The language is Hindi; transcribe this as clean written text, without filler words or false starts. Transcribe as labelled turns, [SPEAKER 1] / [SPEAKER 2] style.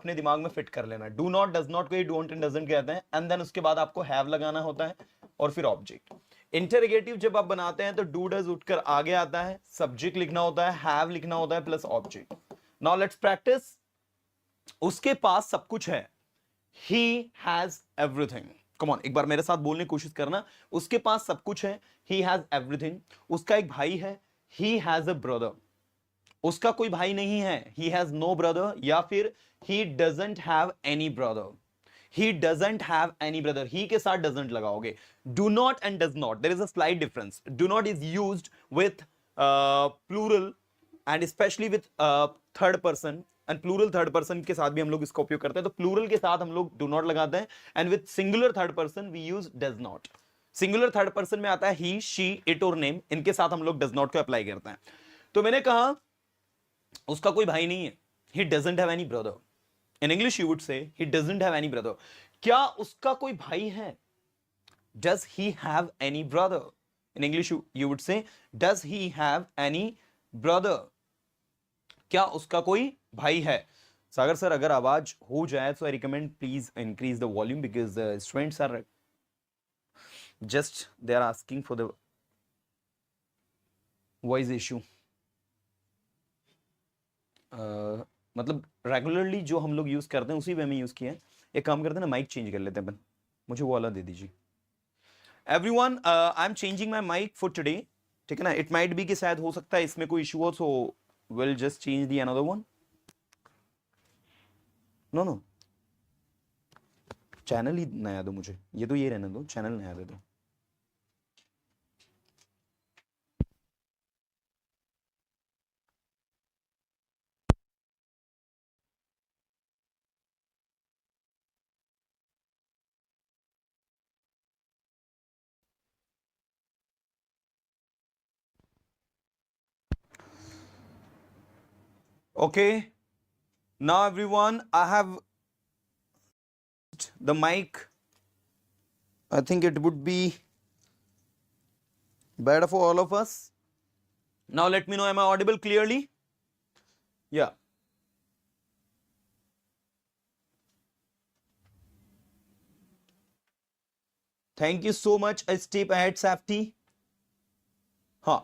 [SPEAKER 1] अपने दिमाग में फिट कर लेना। डू नॉट, डज नॉट को ही डोंट एंड डजंट कहते हैं, एंड देन उसके बाद आपको हैव लगाना होता है और फिर ऑब्जेक्ट। इंटरोगेटिव जब आप बनाते हैं तो डू डज उठकर आगे आता है, सब्जेक्ट लिखना होता है, हैव लिखना होता है plus object. Now let's practice. उसके पास सब कुछ है, he has everything। Come on, एक बार मेरे साथ बोलने की कोशिश करना। उसके पास सब कुछ है, he has everything। उसका एक भाई है, he has a brother। उसका कोई भाई नहीं है, he has no brother, या फिर he doesn't have any brother। he doesn't have any brother, he के साथ doesn't लगाओगे। do not and does not, there is a slight difference। do not is used with plural and especially with third person, and plural third person के साथ भी हम लोग इसका उपयोग करते हैं। तो प्लूरल के साथ हम लोग डू नॉट लगाते हैं, and with singular third person we use does not. Singular third person में आता है ही, शी, इट और नेम, इनके साथ हम लोग डज नॉट को अप्लाई करते हैं। तो मैंने कहा उसका कोई भाई नहीं है, he doesn't have any brother. In English you would say he doesn't have any brother. क्या उसका कोई भाई है? Does he have any brother? In English you would say does he have any brother? क्या उसका कोई भाई है? सागर सर अगर आवाज हो जाए तो I recommend please increase the volume because students are just they are asking for the voice issue. मतलब रेगुलरली जो हम लोग यूज करते हैं उसी वे में यूज किया है। एक काम करते हैं ना, माइक चेंज कर लेते हैं अपन। मुझे वो वाला दे दीजिए। Everyone, I am changing my mic for today, ठीक है ना। इट माइट बी कि शायद हो सकता है इसमें कोई इशू हो, so will just change the another one. No no, channel ही नया दो मुझे, ये तो ये रहने दो, चैनल नया दे दो। Okay, now everyone, I have the mic. I think it would be better for all of us. Now let me know, am I audible clearly? Yeah. Thank you so much, a step ahead Safety. हाँ,